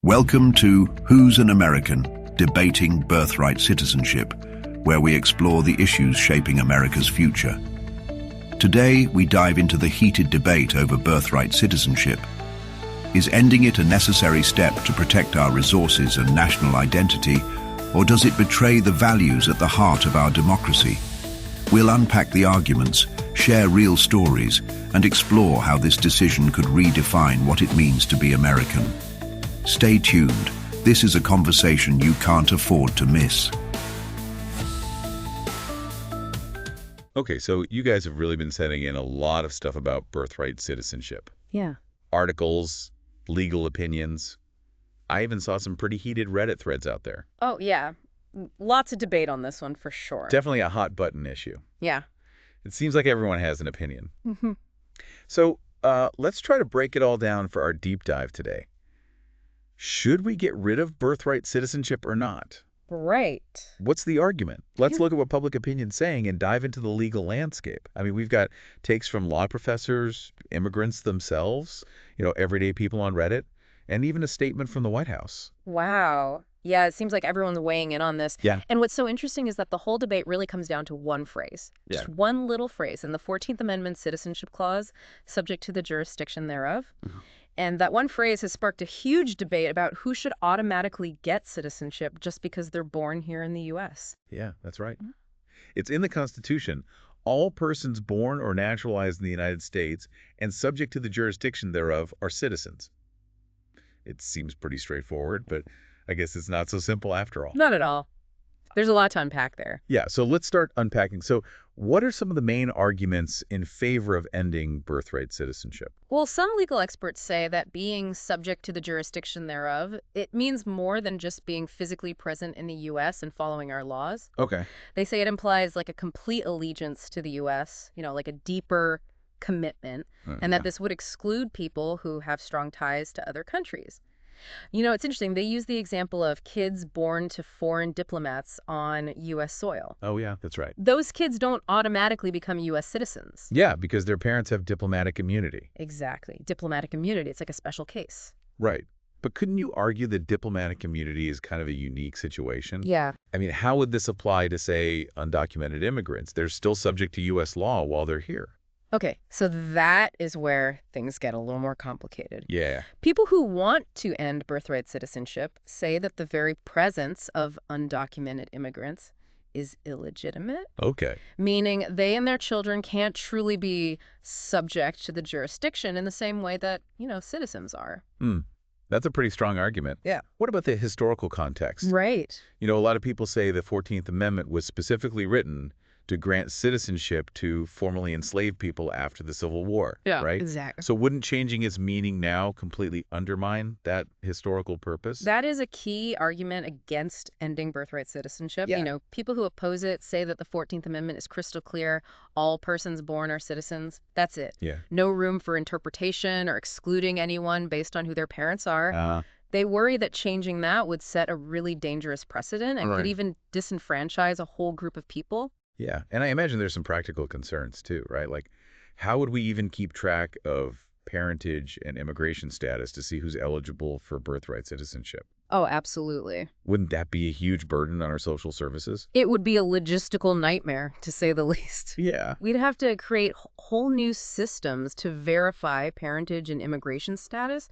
Welcome to Who's an American? Debating Birthright Citizenship, where we explore the issues shaping America's future. Today, we dive into the heated debate over birthright citizenship. Is ending it a necessary step to protect our resources and national identity, or does it betray the values at the heart of our democracy? We'll unpack the arguments, share real stories, and explore how this decision could redefine what it means to be American. Stay tuned. This is a conversation you can't afford to miss. Okay, so you guys have really been sending in a lot of stuff about birthright citizenship. Yeah. Articles, legal opinions. I even saw some pretty heated Reddit threads out there. Oh, yeah. Lots of debate on this one for sure. Definitely a hot button issue. Yeah. It seems like everyone has an opinion. Mm-hmm. So let's try to break it all down for our deep dive today. Should we get rid of birthright citizenship or not? Right. What's the argument? Let's look at what public opinion's saying and dive into the legal landscape. I mean, we've got takes from law professors, immigrants themselves, everyday people on Reddit, and even a statement from the White House. Wow. Yeah, it seems like everyone's weighing in on this. Yeah. And what's so interesting is that the whole debate really comes down to one phrase. Yeah. Just one little phrase in the 14th Amendment Citizenship Clause, subject to the jurisdiction thereof. Mhm. And that one phrase has sparked a huge debate about who should automatically get citizenship just because they're born here in the U.S. Yeah, that's right. It's in the Constitution. All persons born or naturalized in the United States and subject to the jurisdiction thereof are citizens. It seems pretty straightforward, but I guess it's not so simple after all. Not at all. There's a lot to unpack there. Yeah, so let's start unpacking. So what are some of the main arguments in favor of ending birthright citizenship? Well, some legal experts say that being subject to the jurisdiction thereof, it means more than just being physically present in the U.S. and following our laws. Okay. They say it implies like a complete allegiance to the U.S., like a deeper commitment, and that this would exclude people who have strong ties to other countries. It's interesting. They use the example of kids born to foreign diplomats on U.S. soil. Oh, yeah, that's right. Those kids don't automatically become U.S. citizens. Yeah, because their parents have diplomatic immunity. Exactly. Diplomatic immunity. It's like a special case. Right. But couldn't you argue that diplomatic immunity is kind of a unique situation? Yeah. I mean, how would this apply to, say, undocumented immigrants? They're still subject to U.S. law while they're here. Okay, so that is where things get a little more complicated. Yeah. People who want to end birthright citizenship say that the very presence of undocumented immigrants is illegitimate. Okay. Meaning they and their children can't truly be subject to the jurisdiction in the same way that, citizens are. That's a pretty strong argument. Yeah. What about the historical context? Right. A lot of people say the 14th Amendment was specifically written to grant citizenship to formerly enslaved people after the Civil War, right? Exactly. So wouldn't changing its meaning now completely undermine that historical purpose? That is a key argument against ending birthright citizenship. Yeah. People who oppose it say that the 14th Amendment is crystal clear. All persons born are citizens. That's it. Yeah. No room for interpretation or excluding anyone based on who their parents are. They worry that changing that would set a really dangerous precedent and could even disenfranchise a whole group of people. Yeah, and I imagine there's some practical concerns too, right? Like, how would we even keep track of parentage and immigration status to see who's eligible for birthright citizenship? Oh, absolutely. Wouldn't that be a huge burden on our social services? It would be a logistical nightmare, to say the least. Yeah. We'd have to create whole new systems to verify parentage and immigration status,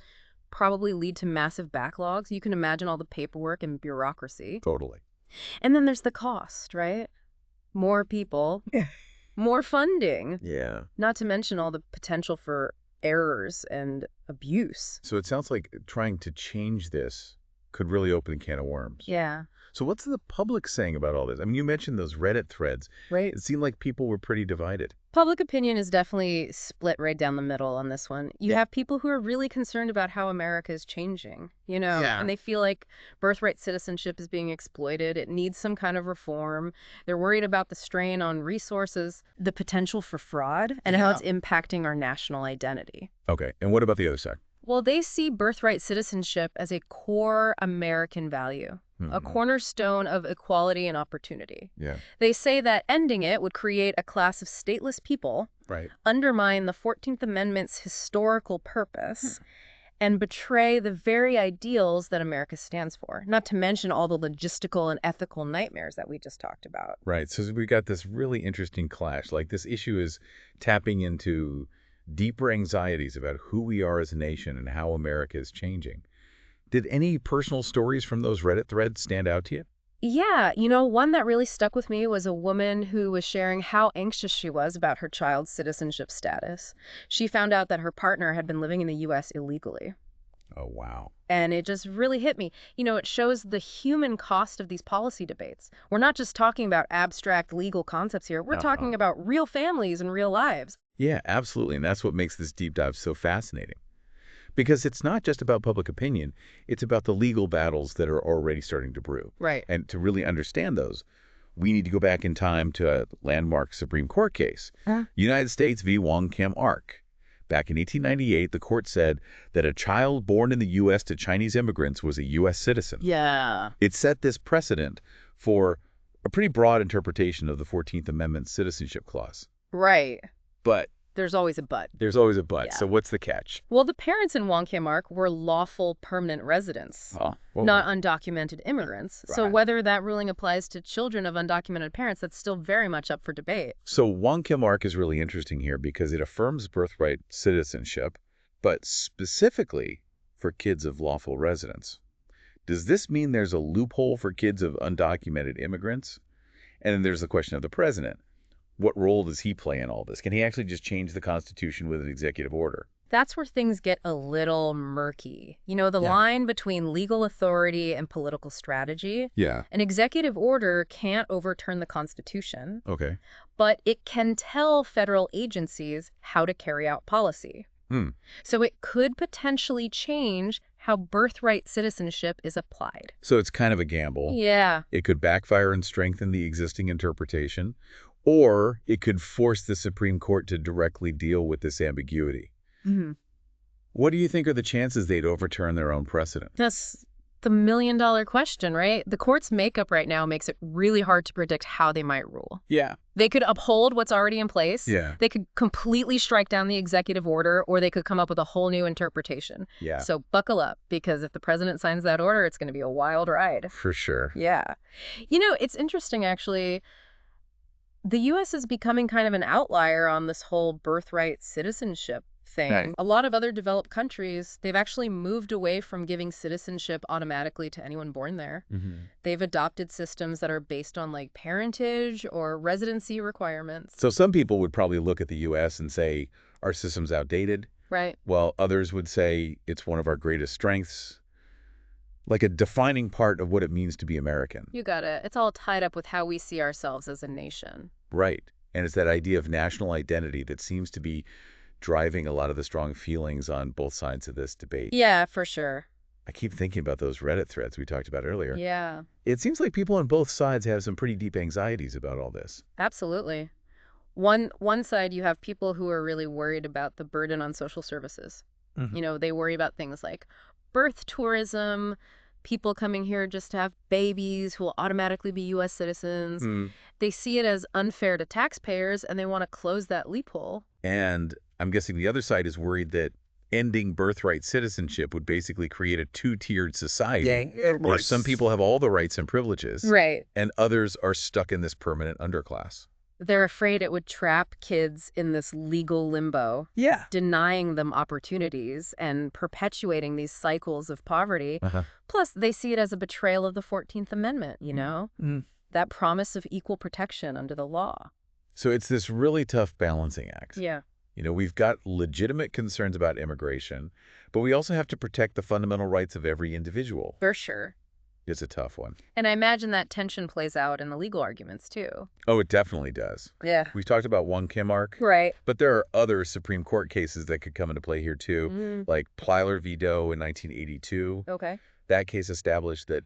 probably lead to massive backlogs. You can imagine all the paperwork and bureaucracy. Totally. And then there's the cost, right? More people, more funding. Yeah. Not to mention all the potential for errors and abuse. So it sounds like trying to change this could really open a can of worms. Yeah. So what's the public saying about all this? I mean, you mentioned those Reddit threads. Right. It seemed like people were pretty divided. Public opinion is definitely split right down the middle on this one. You have people who are really concerned about how America is changing, and they feel like birthright citizenship is being exploited. It needs some kind of reform. They're worried about the strain on resources, the potential for fraud, and how it's impacting our national identity. Okay. And what about the other side? Well, they see birthright citizenship as a core American value, a cornerstone of equality and opportunity. Yeah. They say that ending it would create a class of stateless people, Right. undermine the 14th Amendment's historical purpose, and betray the very ideals that America stands for, not to mention all the logistical and ethical nightmares that we just talked about. Right. So we got this really interesting clash. Like this issue is tapping into deeper anxieties about who we are as a nation and how America is changing. Did any personal stories from those Reddit threads stand out to you? Yeah, one that really stuck with me was a woman who was sharing how anxious she was about her child's citizenship status. She found out that her partner had been living in the U.S. illegally. Oh, wow. And it just really hit me. It shows the human cost of these policy debates. We're not just talking about abstract legal concepts here. We're talking about real families and real lives. Yeah, absolutely. And that's what makes this deep dive so fascinating. Because it's not just about public opinion, it's about the legal battles that are already starting to brew. Right. And to really understand those, we need to go back in time to a landmark Supreme Court case, United States v. Wong Kim Ark. Back in 1898, the court said that a child born in the U.S. to Chinese immigrants was a U.S. citizen. Yeah. It set this precedent for a pretty broad interpretation of the 14th Amendment Citizenship Clause. Right. But there's always a but. There's always a but. Yeah. So what's the catch? Well, the parents in Wong Kim Ark were lawful permanent residents, not undocumented immigrants. Right. So whether that ruling applies to children of undocumented parents, that's still very much up for debate. So Wong Kim Ark is really interesting here because it affirms birthright citizenship, but specifically for kids of lawful residents. Does this mean there's a loophole for kids of undocumented immigrants? And then there's the question of the president. What role does he play in all this? Can he actually just change the Constitution with an executive order? That's where things get a little murky. The line between legal authority and political strategy. Yeah. An executive order can't overturn the Constitution. Okay. But it can tell federal agencies how to carry out policy. So it could potentially change how birthright citizenship is applied. So it's kind of a gamble. Yeah. It could backfire and strengthen the existing interpretation, or it could force the Supreme Court to directly deal with this ambiguity. What do you think are the chances they'd overturn their own precedent? That's the million-dollar question, right? The court's makeup right now makes it really hard to predict how they might rule. Yeah. They could uphold what's already in place. Yeah. They could completely strike down the executive order, or they could come up with a whole new interpretation. Yeah. So buckle up, because if the president signs that order, it's going to be a wild ride. For sure. Yeah. It's interesting, actually. The U.S. is becoming kind of an outlier on this whole birthright citizenship thing. Right. A lot of other developed countries, they've actually moved away from giving citizenship automatically to anyone born there. They've adopted systems that are based on parentage or residency requirements. So some people would probably look at the U.S. and say, our system's outdated. Right. While others would say it's one of our greatest strengths. Like a defining part of what it means to be American. You got it. It's all tied up with how we see ourselves as a nation. Right. And it's that idea of national identity that seems to be driving a lot of the strong feelings on both sides of this debate. Yeah, for sure. I keep thinking about those Reddit threads we talked about earlier. Yeah. It seems like people on both sides have some pretty deep anxieties about all this. Absolutely. One side, you have people who are really worried about the burden on social services. They worry about things like birth tourism, people coming here just to have babies who will automatically be U.S. citizens. They see it as unfair to taxpayers, and they want to close that loophole. And I'm guessing the other side is worried that ending birthright citizenship would basically create a two-tiered society where some people have all the rights and privileges, right, and others are stuck in this permanent underclass. They're afraid it would trap kids in this legal limbo, denying them opportunities and perpetuating these cycles of poverty. Plus, they see it as a betrayal of the 14th Amendment, that promise of equal protection under the law. So it's this really tough balancing act. Yeah. We've got legitimate concerns about immigration, but we also have to protect the fundamental rights of every individual. For sure. It's a tough one. And I imagine that tension plays out in the legal arguments, too. Oh, it definitely does. Yeah. We've talked about Wong Kim Ark. Right. But there are other Supreme Court cases that could come into play here, too, like Plyler v. Doe in 1982. Okay. That case established that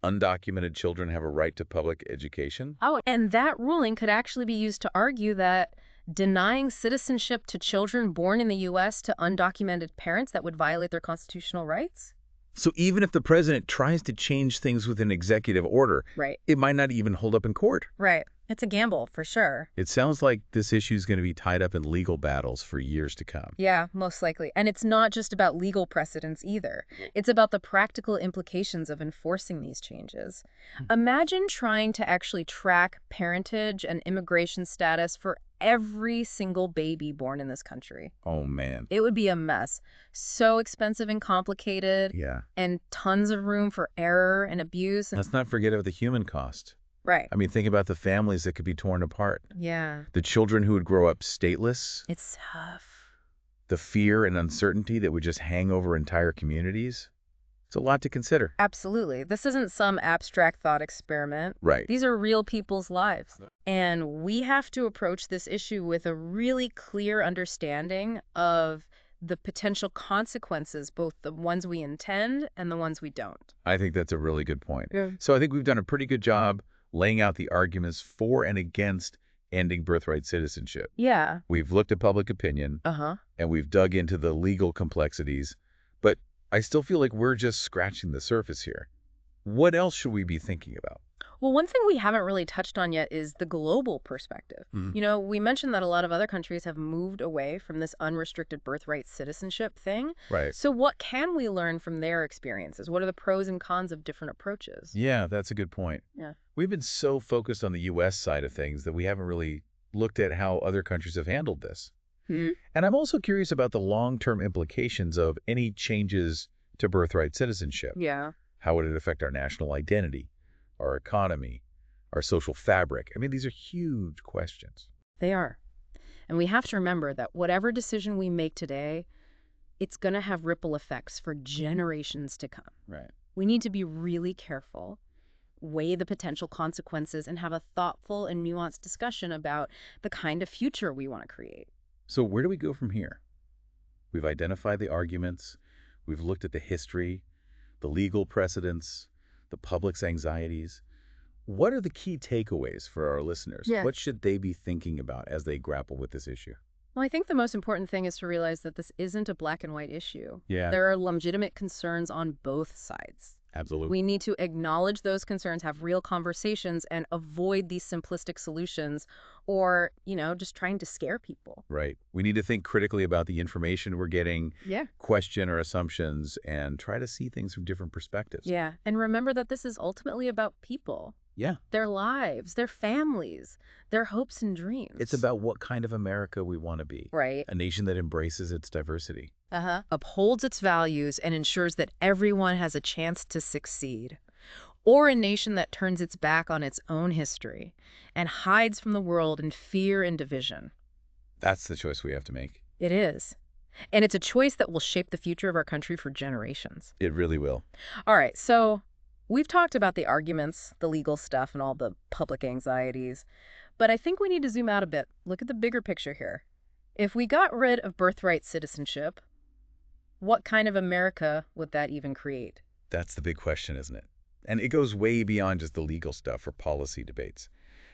undocumented children have a right to public education. Oh, and that ruling could actually be used to argue that denying citizenship to children born in the U.S. to undocumented parents, that would violate their constitutional rights. So even if the president tries to change things with an executive order, right, it might not even hold up in court. Right. It's a gamble, for sure. It sounds like this issue is going to be tied up in legal battles for years to come. Yeah, most likely. And it's not just about legal precedents either. It's about the practical implications of enforcing these changes. Imagine trying to actually track parentage and immigration status for every single baby born in this country. Oh, man. It would be a mess. So expensive and complicated, Yeah. and tons of room for error and abuse. Let's not forget about the human cost. Right. I mean, think about the families that could be torn apart. Yeah. The children who would grow up stateless, It's tough. the fear and uncertainty that would just hang over entire communities. It's a lot to consider. Absolutely. This isn't some abstract thought experiment. Right. These are real people's lives. And we have to approach this issue with a really clear understanding of the potential consequences, both the ones we intend and the ones we don't. I think that's a really good point. Yeah. So I think we've done a pretty good job laying out the arguments for and against ending birthright citizenship. Yeah. We've looked at public opinion, Uh-huh. and we've dug into the legal complexities, but I still feel like we're just scratching the surface here. What else should we be thinking about? Well, one thing we haven't really touched on yet is the global perspective. We mentioned that a lot of other countries have moved away from this unrestricted birthright citizenship thing. Right. So what can we learn from their experiences? What are the pros and cons of different approaches? Yeah, that's a good point. Yeah. We've been so focused on the U.S. side of things that we haven't really looked at how other countries have handled this. Hmm. And I'm also curious about the long-term implications of any changes to birthright citizenship. Yeah. How would it affect our national identity, our economy, our social fabric? I mean, these are huge questions. They are. And we have to remember that whatever decision we make today, it's going to have ripple effects for generations to come. Right. We need to be really careful, weigh the potential consequences, and have a thoughtful and nuanced discussion about the kind of future we want to create. So where do we go from here? We've identified the arguments. We've looked at the history, the legal precedents, the public's anxieties. What are the key takeaways for our listeners? Yeah. What should they be thinking about as they grapple with this issue? Well, I think the most important thing is to realize that this isn't a black and white issue. Yeah. There are legitimate concerns on both sides. Absolutely. We need to acknowledge those concerns, have real conversations, and avoid these simplistic solutions or, just trying to scare people. Right. We need to think critically about the information we're getting, Yeah. question our assumptions, and try to see things from different perspectives. Yeah. And remember that this is ultimately about people, Yeah. their lives, their families, their hopes and dreams. It's about what kind of America we want to be. Right. A nation that embraces its diversity. Upholds its values and ensures that everyone has a chance to succeed. Or a nation that turns its back on its own history and hides from the world in fear and division. That's the choice we have to make. It is. And it's a choice that will shape the future of our country for generations. It really will. All right, so we've talked about the arguments, the legal stuff, and all the public anxieties. But I think we need to zoom out a bit. Look at the bigger picture here. If we got rid of birthright citizenship, what kind of America would that even create? That's the big question, isn't it? And it goes way beyond just the legal stuff or policy debates.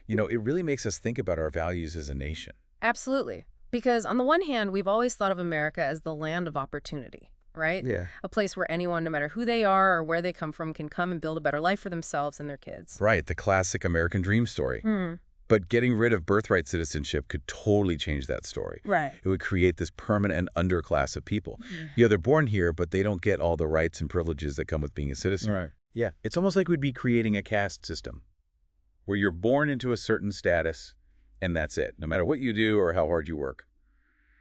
It really makes us think about our values as a nation. Absolutely. Because on the one hand, we've always thought of America as the land of opportunity, right? Yeah. A place where anyone, no matter who they are or where they come from, can come and build a better life for themselves and their kids. Right, the classic American dream story. But getting rid of birthright citizenship could totally change that story. Right. It would create this permanent underclass of people. Yeah, they're born here, but they don't get all the rights and privileges that come with being a citizen. Right. Yeah, it's almost like we'd be creating a caste system where you're born into a certain status, and that's it, no matter what you do or how hard you work.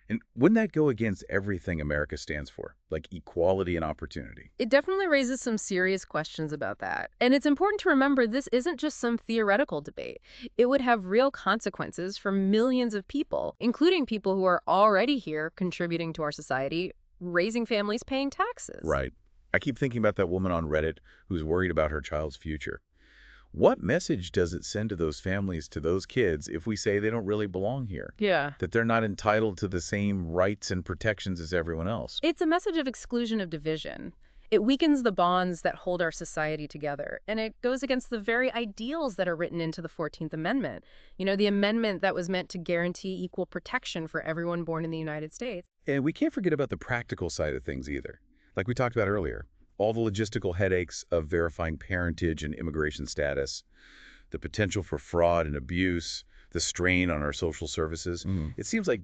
And wouldn't that go against everything America stands for, like equality and opportunity? It definitely raises some serious questions about that. And it's important to remember this isn't just some theoretical debate. It would have real consequences for millions of people, including people who are already here contributing to our society, raising families, paying taxes. Right. I keep thinking about that woman on Reddit who's worried about her child's future. What message does it send to those families, to those kids, if we say they don't really belong here? Yeah. That they're not entitled to the same rights and protections as everyone else? It's a message of exclusion, of division. It weakens the bonds that hold our society together, and it goes against the very ideals that are written into the 14th Amendment. The amendment that was meant to guarantee equal protection for everyone born in the United States. And we can't forget about the practical side of things either. Like we talked about earlier, all the logistical headaches of verifying parentage and immigration status, the potential for fraud and abuse, the strain on our social services. It seems like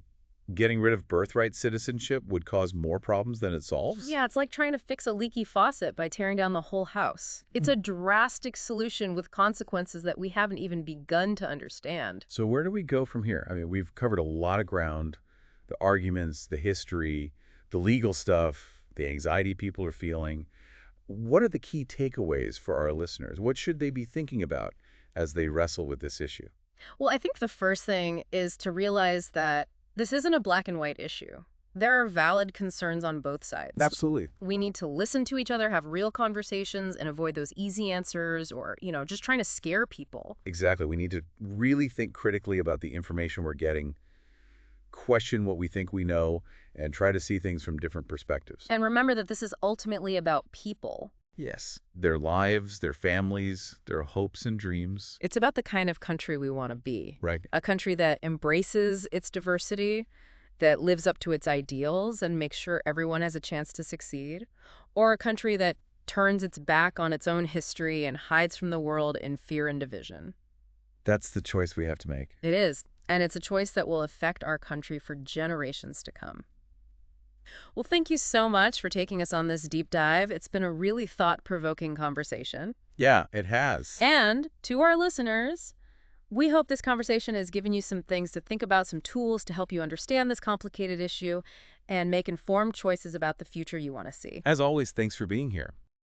getting rid of birthright citizenship would cause more problems than it solves. Yeah, it's like trying to fix a leaky faucet by tearing down the whole house. It's a drastic solution with consequences that we haven't even begun to understand. So where do we go from here? I mean, we've covered a lot of ground, the arguments, the history, the legal stuff, the anxiety people are feeling. What are the key takeaways for our listeners? What should they be thinking about as they wrestle with this issue? Well, I think the first thing is to realize that this isn't a black and white issue. There are valid concerns on both sides. Absolutely. We need to listen to each other, have real conversations, and avoid those easy answers or, just trying to scare people. Exactly. We need to really think critically about the information we're getting, question what we think we know, and try to see things from different perspectives. And remember that this is ultimately about people. Yes. Their lives, their families, their hopes and dreams. It's about the kind of country we want to be. Right. A country that embraces its diversity, that lives up to its ideals and makes sure everyone has a chance to succeed, or a country that turns its back on its own history and hides from the world in fear and division. That's the choice we have to make. It is, and it's a choice that will affect our country for generations to come. Well, thank you so much for taking us on this deep dive. It's been a really thought-provoking conversation. Yeah, it has. And to our listeners, we hope this conversation has given you some things to think about, some tools to help you understand this complicated issue and make informed choices about the future you want to see. As always, thanks for being here.